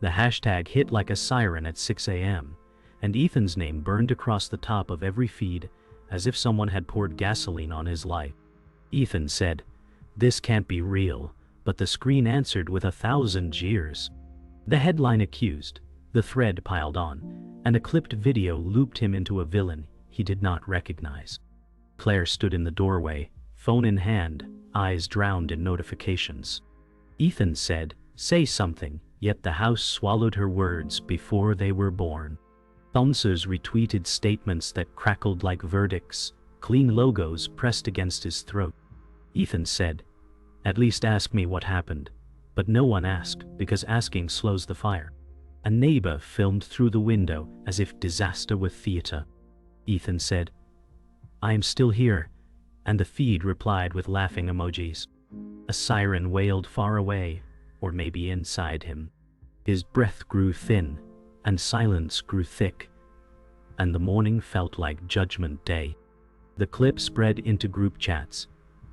The hashtag hit like a siren at 6 a.m., and Ethan's name burned across the top of every feed as if someone had poured gasoline on his life. Ethan said, "This can't be real," but the screen answered with 1,000 jeers. The headline accused, the thread piled on, and a clipped video looped him into a villain he did not recognize. Claire stood in the doorway, phone in hand, eyes drowned in notifications. Ethan said, "Say something," yet the house swallowed her words before they were born. Thousands retweeted statements that crackled like verdicts, clean logos pressed against his throat. Ethan said, "At least ask me what happened." But no one asked, because asking slows the fire. A neighbor filmed through the window as if disaster were theater. Ethan said, "I am still here," and the feed replied with laughing emojis. A siren wailed far away, or maybe inside him. His breath grew thin, and silence grew thick, and the morning felt like Judgment Day. The clip spread into group chats,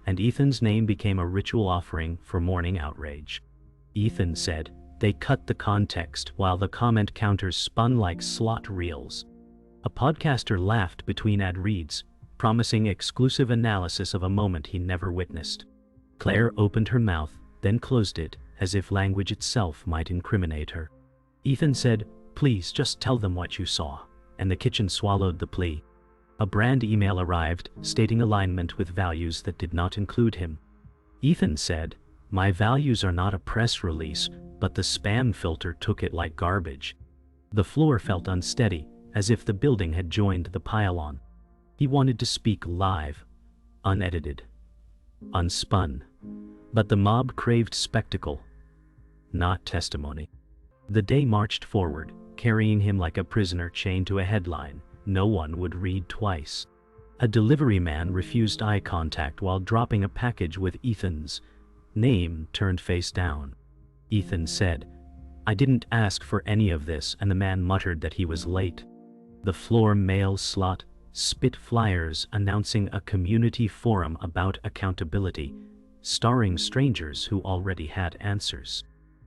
and Ethan's name became a ritual offering for morning outrage. Ethan said, "They cut the context," while the comment counters spun like slot reels. A podcaster laughed between ad reads, promising exclusive analysis of a moment he never witnessed. Claire opened her mouth, then closed it, as if language itself might incriminate her. Ethan said, "Please just tell them what you saw," and the kitchen swallowed the plea. A brand email arrived, stating alignment with values that did not include him. Ethan said, "My values are not a press release, but the spam filter took it like garbage." The floor felt unsteady, as if the building had joined the pile-on. He wanted to speak live, unedited, unspun, but the mob craved spectacle, not testimony. The day marched forward, carrying him like a prisoner chained to a headline no one would read twice. A delivery man refused eye contact while dropping a package with Ethan's name turned face down. Ethan said, "I didn't ask for any of this," and the man muttered that he was late. The floor mail slot spit flyers announcing a community forum about accountability, starring strangers who already had answers.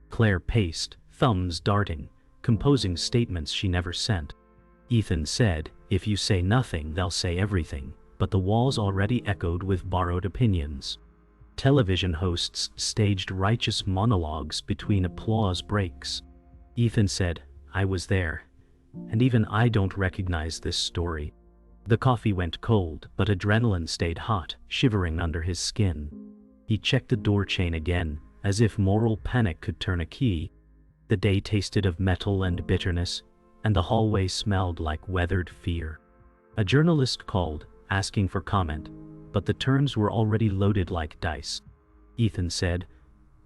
Claire paced, thumbs darting, composing statements she never sent. Ethan said, "If you say nothing, they'll say everything," but the walls already echoed with borrowed opinions. Television hosts staged righteous monologues between applause breaks. Ethan said, "I was there, and even I don't recognize this story." The coffee went cold, but adrenaline stayed hot, shivering under his skin. He checked the door chain again, as if moral panic could turn a key. The day tasted of metal and bitterness, and the hallway smelled like weathered fear. A journalist called, asking for comment, but the terms were already loaded like dice. Ethan said,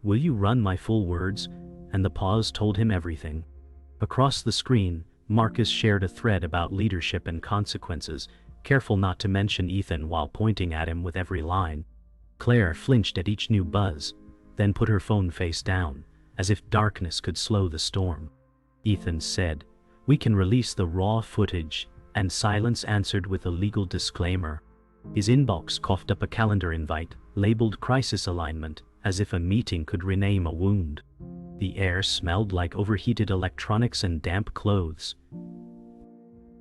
"Will you run my full words?" And the pause told him everything. Across the screen, Marcus shared a thread about leadership and consequences, careful not to mention Ethan while pointing at him with every line. Claire flinched at each new buzz, then put her phone face down, as if darkness could slow the storm. Ethan said, "We can release the raw footage," and silence answered with a legal disclaimer. His inbox coughed up a calendar invite, labeled crisis alignment, as if a meeting could rename a wound. The air smelled like overheated electronics and damp clothes.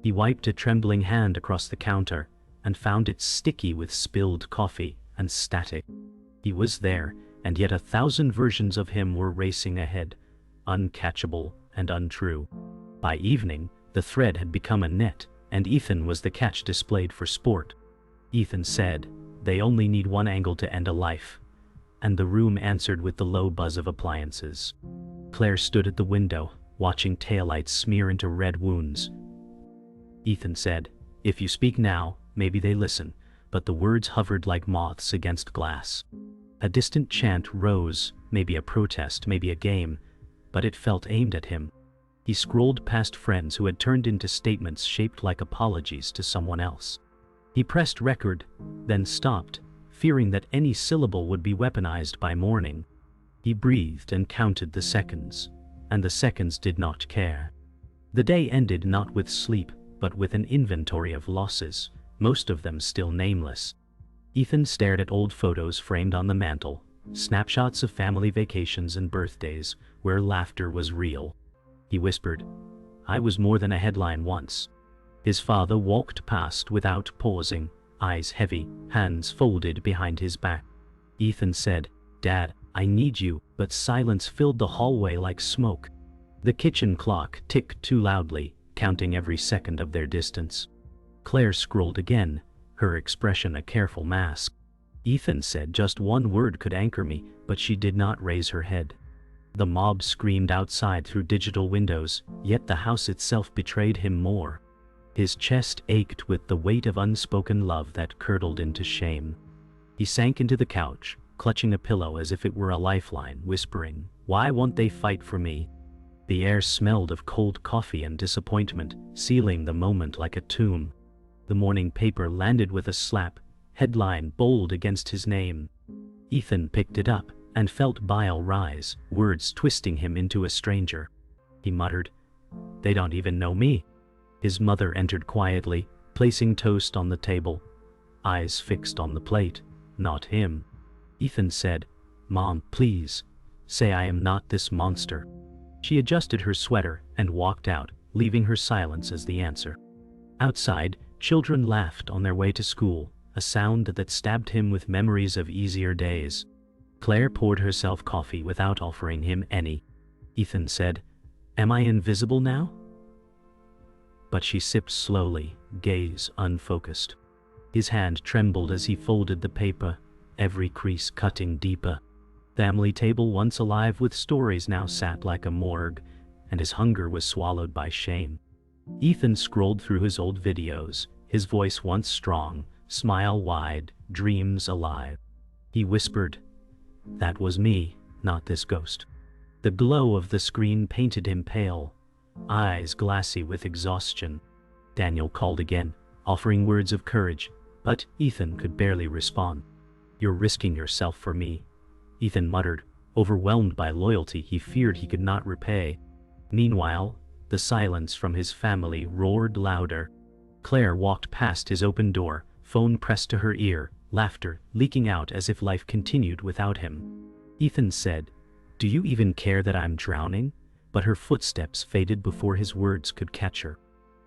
He wiped a trembling hand across the counter, and found it sticky with spilled coffee and static. He was there, and yet 1,000 versions of him were racing ahead, uncatchable and untrue. By evening, the thread had become a net, and Ethan was the catch displayed for sport. Ethan said, "They only need one angle to end a life," and the room answered with the low buzz of appliances. Claire stood at the window, watching taillights smear into red wounds. Ethan said, "If you speak now, maybe they listen," but the words hovered like moths against glass. A distant chant rose, maybe a protest, maybe a game, but it felt aimed at him. He scrolled past friends who had turned into statements shaped like apologies to someone else. He pressed record, then stopped, fearing that any syllable would be weaponized by morning. He breathed and counted the seconds, and the seconds did not care. The day ended not with sleep, but with an inventory of losses, most of them still nameless. Ethan stared at old photos framed on the mantle, snapshots of family vacations and birthdays, where laughter was real. He whispered, "I was more than a headline once." His father walked past without pausing, eyes heavy, hands folded behind his back. Ethan said, "Dad, I need you," but silence filled the hallway like smoke. The kitchen clock ticked too loudly, counting every second of their distance. Claire scrolled again, her expression a careful mask. Ethan said just one word could anchor me, but she did not raise her head. The mob screamed outside through digital windows, yet the house itself betrayed him more. His chest ached with the weight of unspoken love that curdled into shame. He sank into the couch, clutching a pillow as if it were a lifeline, whispering, "Why won't they fight for me?" The air smelled of cold coffee and disappointment, sealing the moment like a tomb. The morning paper landed with a slap, headline bold against his name. Ethan picked it up and felt bile rise, words twisting him into a stranger. He muttered, "They don't even know me." His mother entered quietly, placing toast on the table, eyes fixed on the plate, not him. Ethan said, "Mom, please, say I am not this monster." She adjusted her sweater and walked out, leaving her silence as the answer. Outside, children laughed on their way to school, a sound that stabbed him with memories of easier days. Claire poured herself coffee without offering him any. Ethan said, "Am I invisible now?" But she sipped slowly, gaze unfocused. His hand trembled as he folded the paper, every crease cutting deeper. Family table once alive with stories now sat like a morgue, and his hunger was swallowed by shame. Ethan scrolled through his old videos, his voice once strong, smile wide, dreams alive. He whispered, "That was me, not this ghost." The glow of the screen painted him pale, eyes glassy with exhaustion. Daniel called again, offering words of courage, but Ethan could barely respond. "You're risking yourself for me," Ethan muttered, overwhelmed by loyalty he feared he could not repay. Meanwhile, the silence from his family roared louder. Claire walked past his open door, phone pressed to her ear, laughter leaking out as if life continued without him. Ethan said, "Do you even care that I'm drowning?" But her footsteps faded before his words could catch her.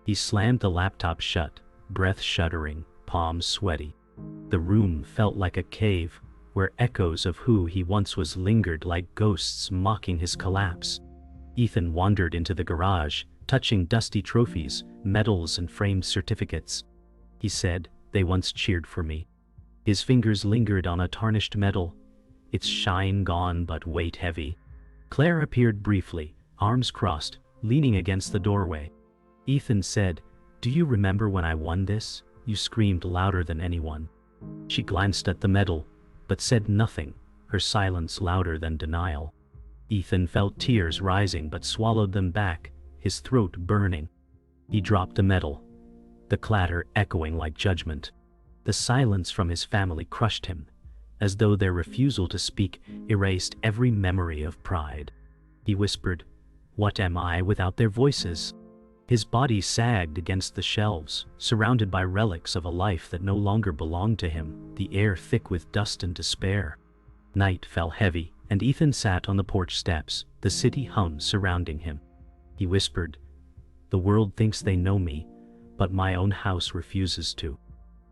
He slammed the laptop shut, breath shuddering, palms sweaty. The room felt like a cave, where echoes of who he once was lingered like ghosts mocking his collapse. Ethan wandered into the garage, touching dusty trophies, medals and framed certificates. He said, "They once cheered for me." His fingers lingered on a tarnished medal, its shine gone but weight heavy. Claire appeared briefly, arms crossed, leaning against the doorway. Ethan said, "Do you remember when I won this? You screamed louder than anyone." She glanced at the medal, but said nothing, her silence louder than denial. Ethan felt tears rising but swallowed them back, his throat burning. He dropped the medal, the clatter echoing like judgment. The silence from his family crushed him, as though their refusal to speak erased every memory of pride. He whispered, "What am I without their voices?" His body sagged against the shelves, surrounded by relics of a life that no longer belonged to him, the air thick with dust and despair. Night fell heavy, and Ethan sat on the porch steps, the city hummed surrounding him. He whispered, "The world thinks they know me, but my own house refuses to."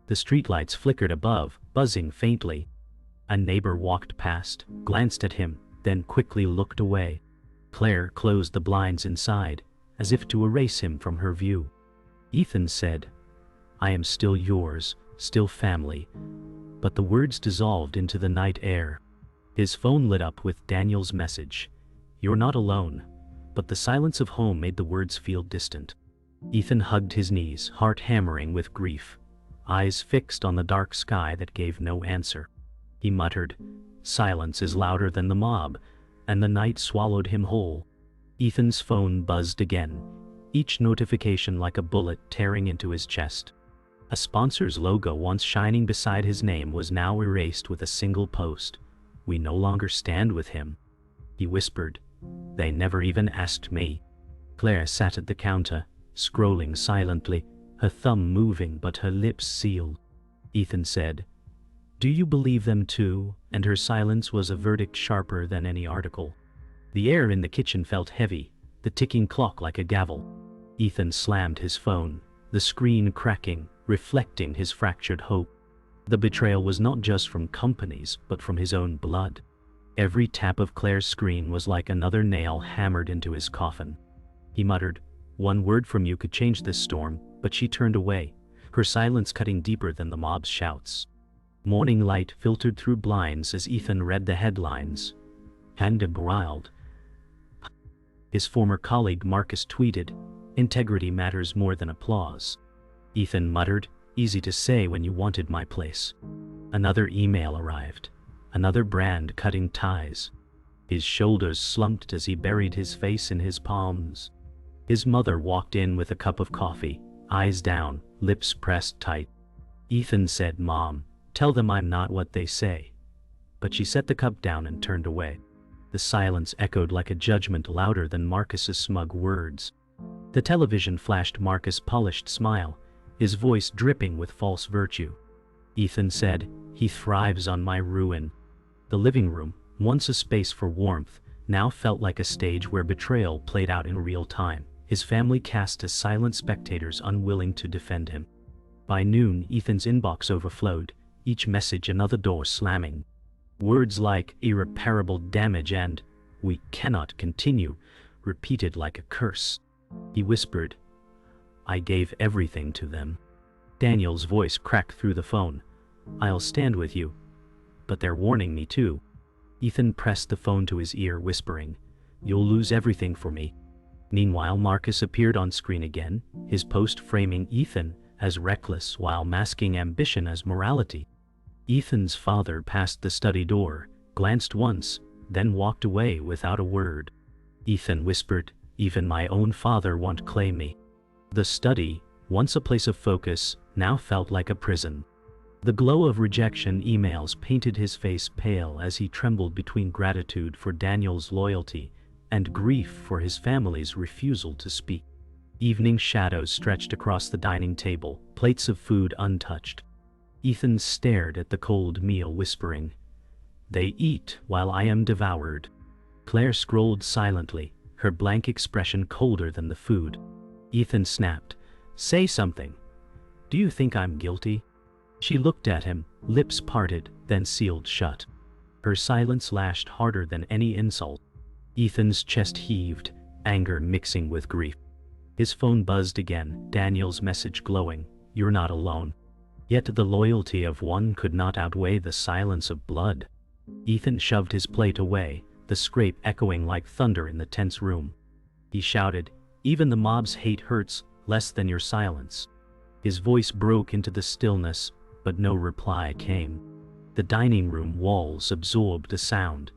The streetlights flickered above, buzzing faintly. A neighbor walked past, glanced at him, then quickly looked away. Claire closed the blinds inside, as if to erase him from her view. Ethan said, "I am still yours, still family," but the words dissolved into the night air. His phone lit up with Daniel's message, "You're not alone," but the silence of home made the words feel distant. Ethan hugged his knees, heart hammering with grief, eyes fixed on the dark sky that gave no answer. He muttered, "Silence is louder than the mob," and the night swallowed him whole. Ethan's phone buzzed again, each notification like a bullet tearing into his chest. A sponsor's logo once shining beside his name was now erased with a single post. "We no longer stand with him." He whispered, "They never even asked me." Claire sat at the counter, scrolling silently, her thumb moving but her lips sealed. Ethan said, "Do you believe them too?" And her silence was a verdict sharper than any article. The air in the kitchen felt heavy, the ticking clock like a gavel. Ethan slammed his phone, the screen cracking, reflecting his fractured hope. The betrayal was not just from companies, but from his own blood. Every tap of Claire's screen was like another nail hammered into his coffin. He muttered, "One word from you could change this storm," but she turned away, her silence cutting deeper than the mob's shouts. Morning light filtered through blinds as Ethan read the headlines. Betrayal. His former colleague Marcus tweeted, "Integrity matters more than applause." Ethan muttered, "Easy to say when you wanted my place." Another email arrived. Another brand cutting ties. His shoulders slumped as he buried his face in his palms. His mother walked in with a cup of coffee, eyes down, lips pressed tight. Ethan said, "Mom, tell them I'm not what they say." But she set the cup down and turned away. The silence echoed like a judgment louder than Marcus's smug words. The television flashed Marcus' polished smile, his voice dripping with false virtue. Ethan said, "He thrives on my ruin." The living room, once a space for warmth, now felt like a stage where betrayal played out in real time, his family cast as silent spectators unwilling to defend him. By noon, Ethan's inbox overflowed, each message another door slamming. Words like irreparable damage and "we cannot continue" repeated like a curse. He whispered, "I gave everything to them." Daniel's voice cracked through the phone. "I'll stand with you. But they're warning me too." Ethan pressed the phone to his ear, whispering, "You'll lose everything for me." Meanwhile, Marcus appeared on screen again, his post framing Ethan as reckless while masking ambition as morality. Ethan's father passed the study door, glanced once, then walked away without a word. Ethan whispered, "Even my own father won't claim me." The study, once a place of focus, now felt like a prison. The glow of rejection emails painted his face pale as he trembled between gratitude for Daniel's loyalty and grief for his family's refusal to speak. Evening shadows stretched across the dining table, plates of food untouched. Ethan stared at the cold meal, whispering, "They eat while I am devoured." Claire scrolled silently, her blank expression colder than the food. Ethan snapped, "Say something. Do you think I'm guilty?" She looked at him, lips parted, then sealed shut. Her silence lashed harder than any insult. Ethan's chest heaved, anger mixing with grief. His phone buzzed again, Daniel's message glowing, "You're not alone." Yet the loyalty of one could not outweigh the silence of blood. Ethan shoved his plate away, the scrape echoing like thunder in the tense room. He shouted, "Even the mob's hate hurts less than your silence." His voice broke into the stillness, but no reply came. The dining room walls absorbed the sound,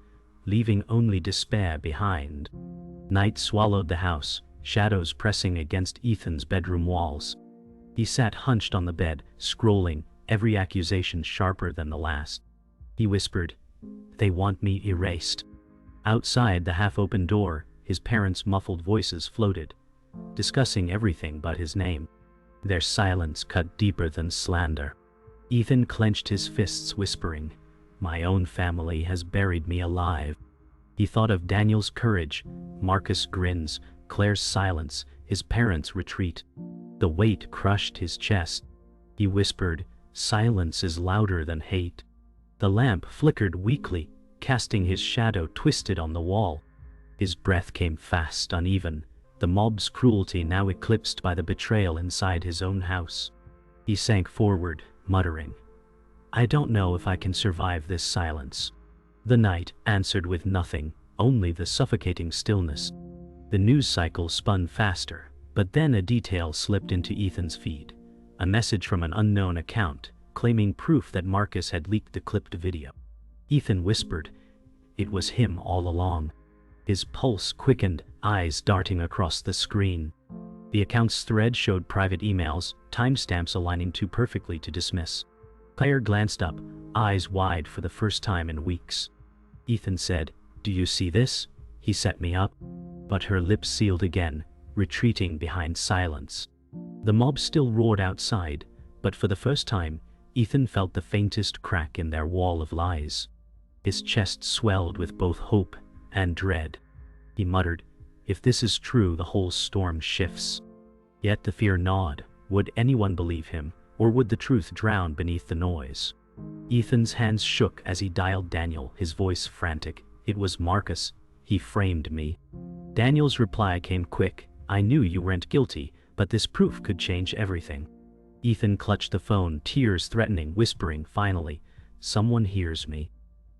leaving only despair behind. Night swallowed the house, shadows pressing against Ethan's bedroom walls. He sat hunched on the bed, scrolling, every accusation sharper than the last. He whispered, "They want me erased." Outside the half-open door, his parents' muffled voices floated, discussing everything but his name. Their silence cut deeper than slander. Ethan clenched his fists, whispering, "My own family has buried me alive." He thought of Daniel's courage, Marcus' grins, Claire's silence, his parents' retreat. The weight crushed his chest. He whispered, "Silence is louder than hate." The lamp flickered weakly, casting his shadow twisted on the wall. His breath came fast, uneven, the mob's cruelty now eclipsed by the betrayal inside his own house. He sank forward, muttering, "I don't know if I can survive this silence." The night answered with nothing, only the suffocating stillness. The news cycle spun faster, but then a detail slipped into Ethan's feed. A message from an unknown account, claiming proof that Marcus had leaked the clipped video. Ethan whispered, "It was him all along." His pulse quickened, eyes darting across the screen. The account's thread showed private emails, timestamps aligning too perfectly to dismiss. Claire glanced up, eyes wide for the first time in weeks. Ethan said, "Do you see this? He set me up." But her lips sealed again, retreating behind silence. The mob still roared outside, but for the first time, Ethan felt the faintest crack in their wall of lies. His chest swelled with both hope and dread. He muttered, If this is true, the whole storm shifts. Yet the fear gnawed. Would anyone believe him, or would the truth drown beneath the noise? Ethan's hands shook as he dialed Daniel, his voice frantic. It was Marcus. He framed me. Daniel's reply came quick. I knew you weren't guilty, but this proof could change everything. Ethan clutched the phone, tears threatening, whispering, finally, someone hears me.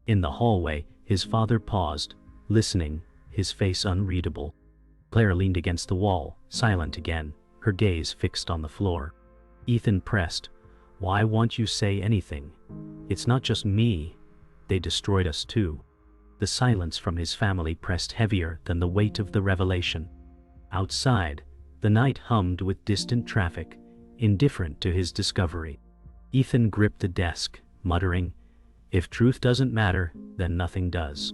In the hallway, his father paused, listening, his face unreadable. Claire leaned against the wall, silent again, her gaze fixed on the floor. Ethan pressed, why won't you say anything? It's not just me. They destroyed us too. The silence from his family pressed heavier than the weight of the revelation. Outside, the night hummed with distant traffic, indifferent to his discovery. Ethan gripped the desk, muttering, if truth doesn't matter, then nothing does.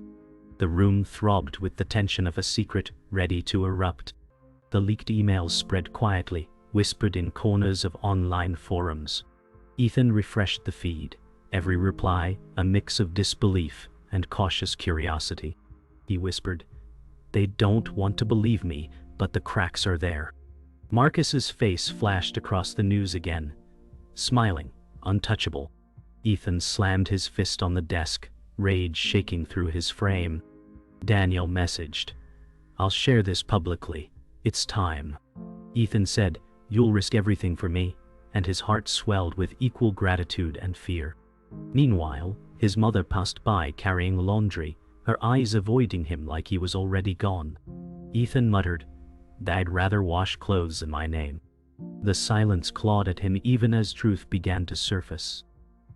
The room throbbed with the tension of a secret ready to erupt. The leaked emails spread quietly, whispered in corners of online forums. Ethan refreshed the feed, every reply a mix of disbelief and cautious curiosity. He whispered, they don't want to believe me, but the cracks are there. Marcus's face flashed across the news again, smiling, untouchable. Ethan slammed his fist on the desk, rage shaking through his frame. Daniel messaged, I'll share this publicly. It's time. Ethan said, you'll risk everything for me, and his heart swelled with equal gratitude and fear. Meanwhile, his mother passed by carrying laundry, her eyes avoiding him like he was already gone. Ethan muttered, I'd rather wash clothes in my name. The silence clawed at him even as truth began to surface.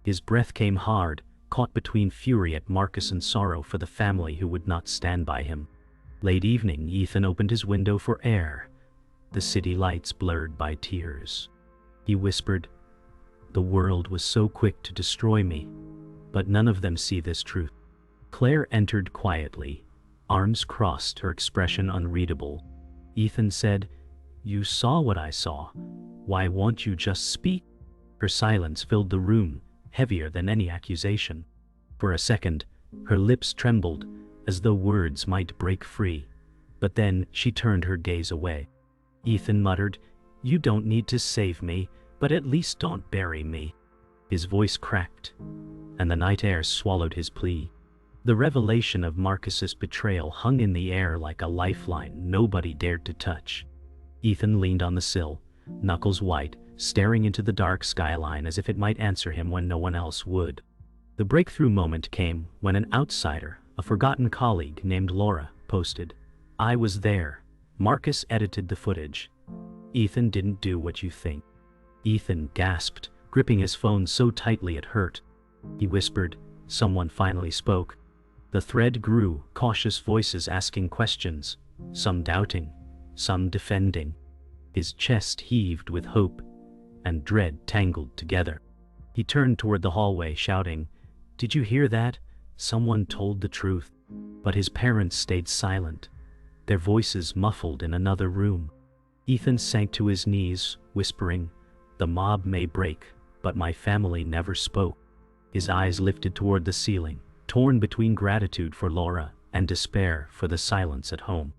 His breath came hard, caught between fury at Marcus and sorrow for the family who would not stand by him. Late evening, Ethan opened his window for air, the city lights blurred by tears. He whispered, the world was so quick to destroy me, but none of them see this truth. Claire entered quietly, arms crossed, her expression unreadable. Ethan said, you saw what I saw. Why won't you just speak? Her silence filled the room, heavier than any accusation. For a second, her lips trembled, as though words might break free. But then she turned her gaze away. Ethan muttered, you don't need to save me, but at least don't bury me. His voice cracked, and the night air swallowed his plea. The revelation of Marcus's betrayal hung in the air like a lifeline nobody dared to touch. Ethan leaned on the sill, knuckles white, staring into the dark skyline as if it might answer him when no one else would. The breakthrough moment came when an outsider, a forgotten colleague named Laura, posted, I was there. Marcus edited the footage. Ethan didn't do what you think. Ethan gasped, gripping his phone so tightly it hurt. He whispered, someone finally spoke. The thread grew, cautious voices asking questions, some doubting, some defending. His chest heaved with hope, and dread tangled together. He turned toward the hallway, shouting, did you hear that? Someone told the truth. But his parents stayed silent, their voices muffled in another room. Ethan sank to his knees, whispering, the mob may break, but my family never spoke. His eyes lifted toward the ceiling, torn between gratitude for Laura and despair for the silence at home.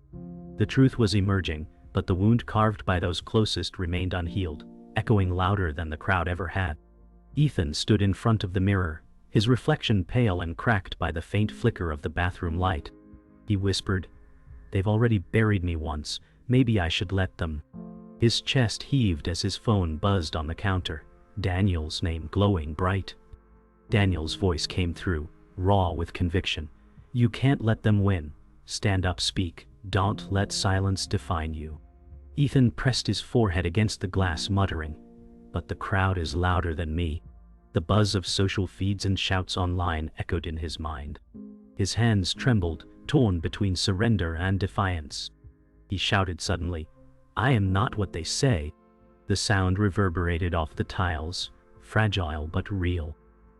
The truth was emerging, but the wound carved by those closest remained unhealed, echoing louder than the crowd ever had. Ethan stood in front of the mirror, his reflection pale and cracked by the faint flicker of the bathroom light. He whispered, they've already buried me once, maybe I should let them. His chest heaved as his phone buzzed on the counter, Daniel's name glowing bright. Daniel's voice came through, raw with conviction. You can't let them win. Stand up, speak. Don't let silence define you. Ethan pressed his forehead against the glass, muttering, but the crowd is louder than me. The buzz of social feeds and shouts online echoed in his mind. His hands trembled, torn between surrender and defiance. He shouted suddenly, I am not what they say. The sound reverberated off the tiles, fragile but real.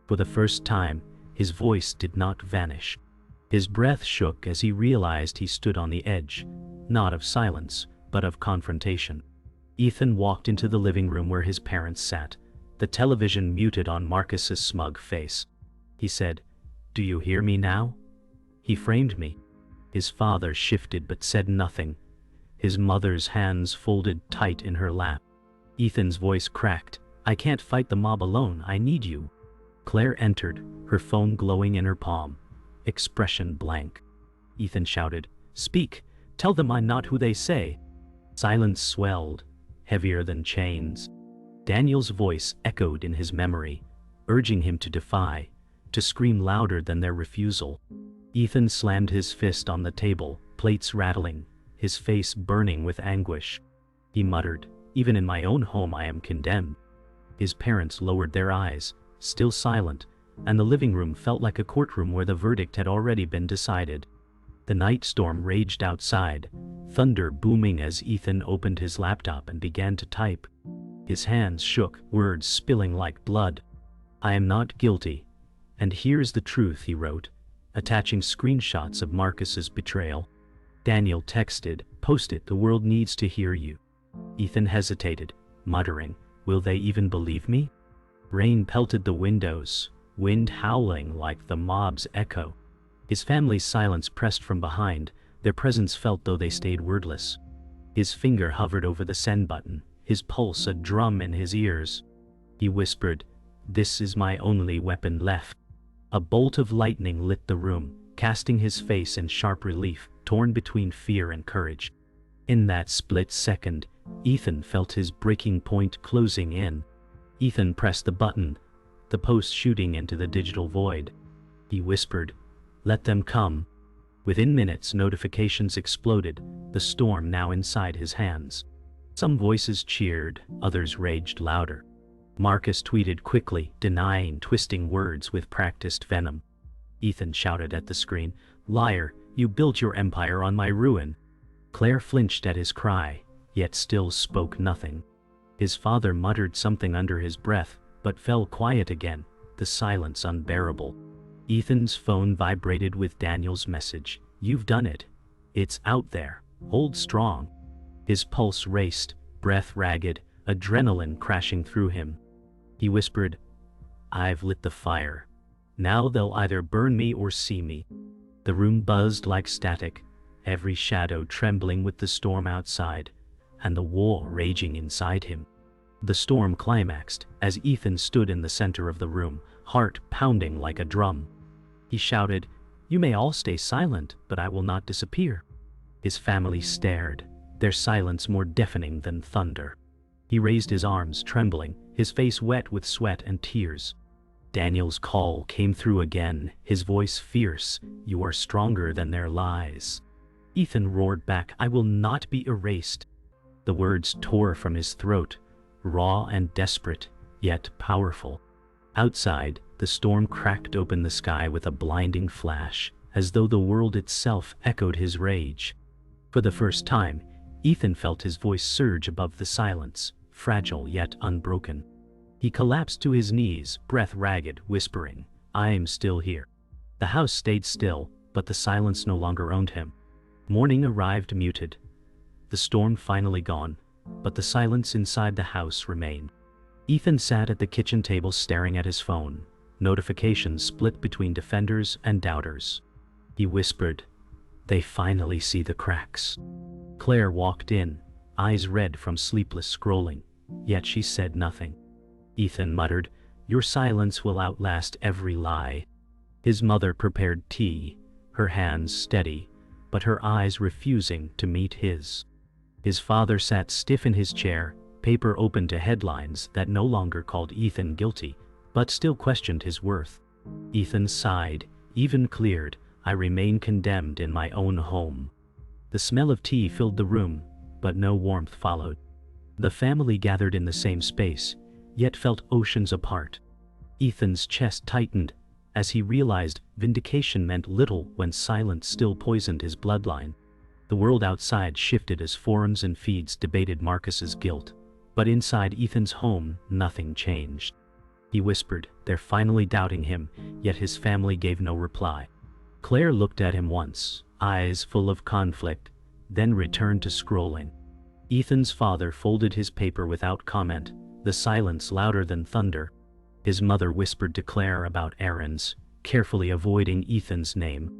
For the first time, his voice did not vanish. His breath shook as he realized he stood on the edge, not of silence, but of confrontation. Ethan walked into the living room where his parents sat, the television muted on Marcus's smug face. He said, do you hear me now? He framed me. His father shifted but said nothing, his mother's hands folded tight in her lap. Ethan's voice cracked. "I can't fight the mob alone, I need you." Claire entered, her phone glowing in her palm, expression blank. Ethan shouted, "Speak! Tell them I'm not who they say." Silence swelled, heavier than chains. Daniel's voice echoed in his memory, urging him to defy, to scream louder than their refusal. Ethan slammed his fist on the table, plates rattling, his face burning with anguish. He muttered, "Even in my own home I am condemned." His parents lowered their eyes, still silent, and the living room felt like a courtroom where the verdict had already been decided. The night storm raged outside, thunder booming as Ethan opened his laptop and began to type. His hands shook, words spilling like blood. "I am not guilty. And here's the truth," he wrote, attaching screenshots of Marcus's betrayal. Daniel texted, "Post it, the world needs to hear you." Ethan hesitated, muttering, "Will they even believe me?" Rain pelted the windows, wind howling like the mob's echo. His family's silence pressed from behind, their presence felt though they stayed wordless. His finger hovered over the send button, his pulse a drum in his ears. He whispered, "This is my only weapon left." A bolt of lightning lit the room, casting his face in sharp relief, torn between fear and courage. In that split second, Ethan felt his breaking point closing in. Ethan pressed the button, the post shooting into the digital void. He whispered, "Let them come." Within minutes, notifications exploded, the storm now inside his hands. Some voices cheered, others raged louder. Marcus tweeted quickly, denying, twisting words with practiced venom. Ethan shouted at the screen, "Liar, you built your empire on my ruin." Claire flinched at his cry, yet still spoke nothing. His father muttered something under his breath, but fell quiet again, the silence unbearable. Ethan's phone vibrated with Daniel's message, "You've done it. It's out there. Hold strong." His pulse raced, breath ragged, adrenaline crashing through him. He whispered, "I've lit the fire. Now they'll either burn me or see me." The room buzzed like static, every shadow trembling with the storm outside, and the war raging inside him. The storm climaxed as Ethan stood in the center of the room, heart pounding like a drum. He shouted, "You may all stay silent, but I will not disappear." His family stared, their silence more deafening than thunder. He raised his arms, trembling, his face wet with sweat and tears. Daniel's call came through again, his voice fierce, "You are stronger than their lies." Ethan roared back, "I will not be erased." The words tore from his throat, raw and desperate, yet powerful. Outside, the storm cracked open the sky with a blinding flash, as though the world itself echoed his rage. For the first time, Ethan felt his voice surge above the silence, fragile yet unbroken. He collapsed to his knees, breath ragged, whispering, "I'm still here." The house stayed still, but the silence no longer owned him. Morning arrived muted. The storm finally gone, but the silence inside the house remained. Ethan sat at the kitchen table staring at his phone, notifications split between defenders and doubters. He whispered, "They finally see the cracks." Claire walked in, eyes red from sleepless scrolling, yet she said nothing. Ethan muttered, "Your silence will outlast every lie." His mother prepared tea, her hands steady, but her eyes refusing to meet his. His father sat stiff in his chair, paper open to headlines that no longer called Ethan guilty, but still questioned his worth. Ethan sighed, even cleared, "I remain condemned in my own home." The smell of tea filled the room, but no warmth followed. The family gathered in the same space, yet felt oceans apart. Ethan's chest tightened, as he realized vindication meant little when silence still poisoned his bloodline. The world outside shifted as forums and feeds debated Marcus's guilt, but inside Ethan's home, nothing changed. He whispered, "They're finally doubting him," yet his family gave no reply. Claire looked at him once, eyes full of conflict, then returned to scrolling. Ethan's father folded his paper without comment, the silence louder than thunder. His mother whispered to Claire about errands, carefully avoiding Ethan's name.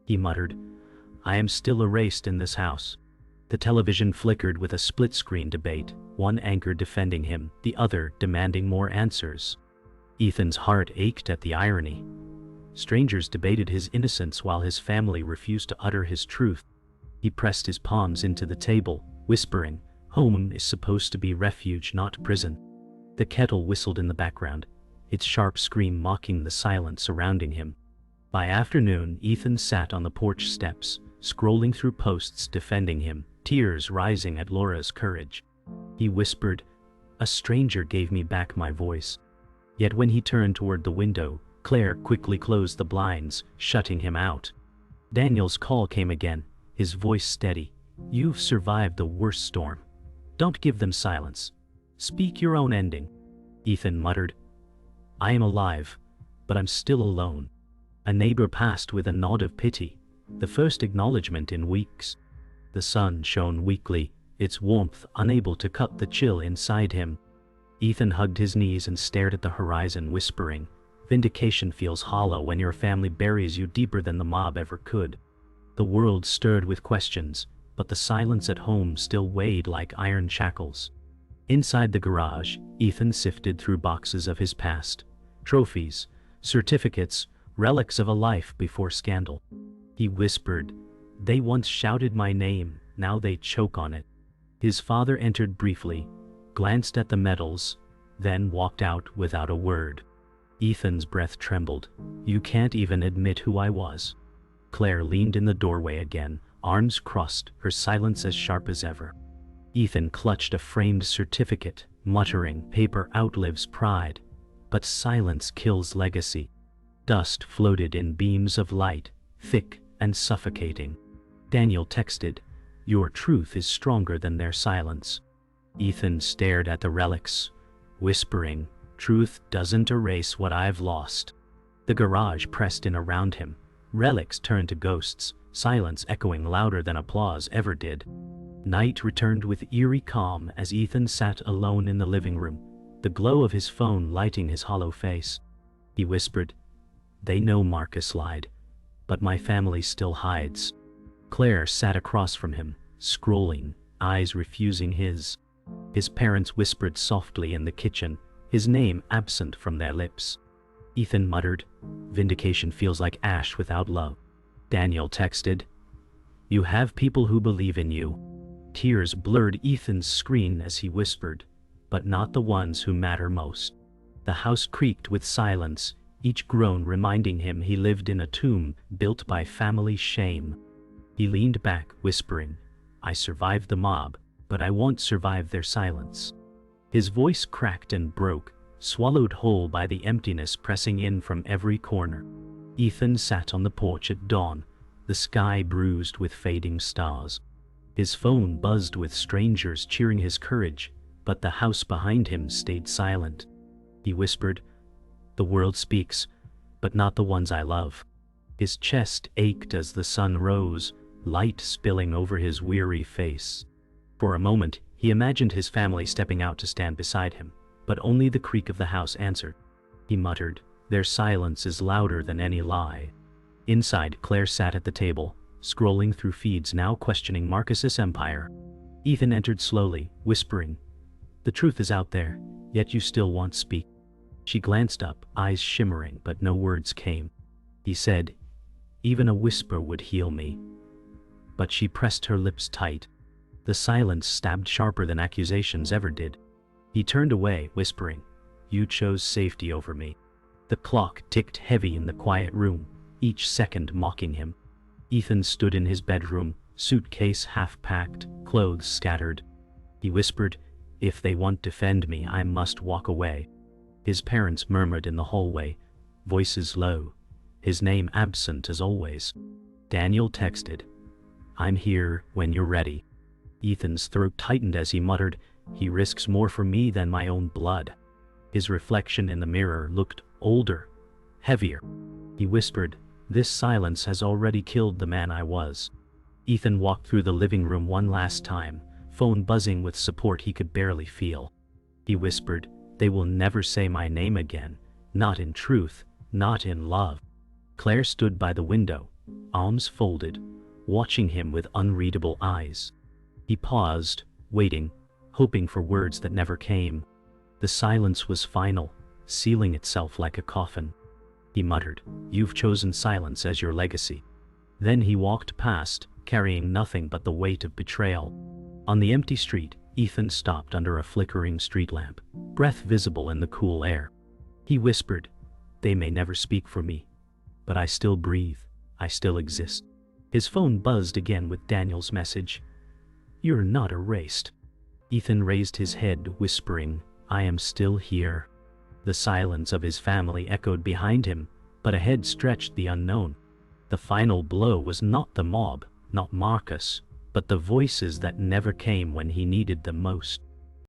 He muttered, "I am still erased in this house." The television flickered with a split-screen debate, one anchor defending him, the other demanding more answers. Ethan's heart ached at the irony. Strangers debated his innocence while his family refused to utter his truth. He pressed his palms into the table, whispering, "Home is supposed to be refuge, not prison." The kettle whistled in the background, its sharp scream mocking the silence surrounding him. By afternoon, Ethan sat on the porch steps, scrolling through posts defending him, tears rising at Laura's courage. He whispered, "A stranger gave me back my voice." Yet when he turned toward the window, Claire quickly closed the blinds, shutting him out. Daniel's call came again, his voice steady. "You've survived the worst storm. Don't give them silence. Speak your own ending." Ethan muttered, "I am alive, but I'm still alone." A neighbor passed with a nod of pity, the first acknowledgement in weeks. The sun shone weakly, its warmth unable to cut the chill inside him. Ethan hugged his knees and stared at the horizon, whispering, "Vindication feels hollow when your family buries you deeper than the mob ever could." The world stirred with questions, but the silence at home still weighed like iron shackles. Inside the garage, Ethan sifted through boxes of his past, trophies, certificates, relics of a life before scandal. He whispered, "They once shouted my name, now they choke on it." His father entered briefly, glanced at the medals, then walked out without a word. Ethan's breath trembled. "You can't even admit who I was." Claire leaned in the doorway again, arms crossed, her silence as sharp as ever. Ethan clutched a framed certificate, muttering, "Paper outlives pride, but silence kills legacy." Dust floated in beams of light, thick and suffocating. Daniel texted, "Your truth is stronger than their silence." Ethan stared at the relics, whispering, "Truth doesn't erase what I've lost." The garage pressed in around him. Relics turned to ghosts, silence echoing louder than applause ever did. Night returned with eerie calm as Ethan sat alone in the living room, the glow of his phone lighting his hollow face. He whispered, "They know Marcus lied, but my family still hides." Claire sat across from him, scrolling, eyes refusing his. His parents whispered softly in the kitchen, his name absent from their lips. Ethan muttered, "Vindication feels like ash without love." Daniel texted, "You have people who believe in you." Tears blurred Ethan's screen as he whispered, "But not the ones who matter most." The house creaked with silence, each groan reminding him he lived in a tomb built by family shame. He leaned back, whispering, "I survived the mob, but I won't survive their silence." His voice cracked and broke, swallowed whole by the emptiness pressing in from every corner. Ethan sat on the porch at dawn, the sky bruised with fading stars. His phone buzzed with strangers cheering his courage, but the house behind him stayed silent. He whispered, "The world speaks, but not the ones I love." His chest ached as the sun rose, light spilling over his weary face. For a moment, he imagined his family stepping out to stand beside him, but only the creak of the house answered. He muttered, "Their silence is louder than any lie." Inside, Claire sat at the table, scrolling through feeds now questioning Marcus's empire. Ethan entered slowly, whispering, "The truth is out there, yet you still won't speak." She glanced up, eyes shimmering, but no words came. He said, "Even a whisper would heal me." But she pressed her lips tight. The silence stabbed sharper than accusations ever did. He turned away, whispering, "You chose safety over me." The clock ticked heavy in the quiet room, each second mocking him. Ethan stood in his bedroom, suitcase half-packed, clothes scattered. He whispered, "If they won't defend me, I must walk away." His parents murmured in the hallway, voices low, his name absent as always. Daniel texted, "I'm here when you're ready." Ethan's throat tightened as he muttered, "He risks more for me than my own blood." His reflection in the mirror looked older, heavier. He whispered, "This silence has already killed the man I was." Ethan walked through the living room one last time, phone buzzing with support he could barely feel. He whispered, "They will never say my name again, not in truth, not in love." Claire stood by the window, arms folded, watching him with unreadable eyes. He paused, waiting, hoping for words that never came. The silence was final, sealing itself like a coffin. He muttered, "You've chosen silence as your legacy." Then he walked past, carrying nothing but the weight of betrayal. On the empty street, Ethan stopped under a flickering street lamp, breath visible in the cool air. He whispered, "They may never speak for me, but I still breathe, I still exist." His phone buzzed again with Daniel's message, "You're not erased." Ethan raised his head, whispering, "I am still here." The silence of his family echoed behind him, but ahead stretched the unknown. The final blow was not the mob, not Marcus, but the voices that never came when he needed them most.